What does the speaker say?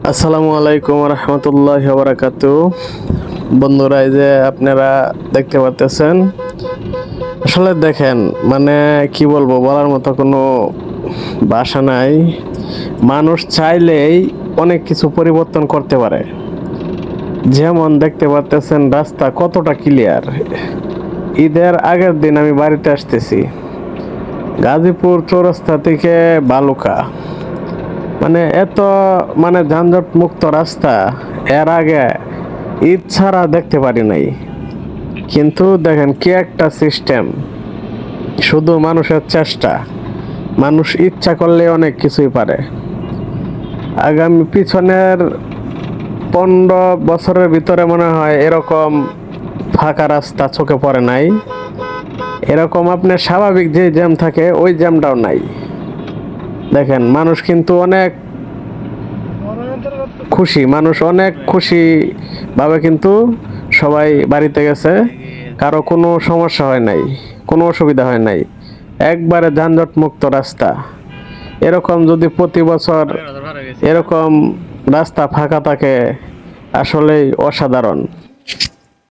আসসালামু আলাইকুম রহমতুল্লাহ বারাকাতু। বন্ধুরা, এই যে আপনারা দেখতে পাচ্ছেন, আসলে দেখেন, মানে কি বলবো, বলার মতো কোনো ভাষা নাই। মানুষ চাইলেই অনেক কিছু পরিবর্তন করতে পারে। যেমন দেখতে পাচ্ছেন রাস্তা কতটা ক্লিয়ার। ঈদের আগের দিন আমি বাড়িতে আসতেছি, গাজীপুর চৌরাস্তা থেকে বালুকা, মানে এত যানজট মুক্ত রাস্তা এর আগে ঈদ ছাড়া দেখতে পারি নাই। কিন্তু দেখেন কি একটা সিস্টেম, শুধু মানুষের চেষ্টা। মানুষ ইচ্ছা করলে অনেক কিছুই পারে। আগামী পিছনের 15 বছরের ভিতরে মনে হয় এরকম ফাঁকা রাস্তা চোখে পড়ে নাই। এরকম আপনার স্বাভাবিক যে জ্যাম থাকে ওই জ্যামটাও নাই। দেখেন, মানুষ কিন্তু অনেক খুশি, মানুষ অনেক খুশি ভাবে কিন্তু সবাই বাড়িতে গেছে। কারো কোনো সমস্যা হয় নাই, কোনো অসুবিধা হয় নাই, একবারে যানজট মুক্ত রাস্তা। এরকম যদি প্রতি বছর এরকম রাস্তা ফাঁকা থাকে, আসলেই অসাধারণ।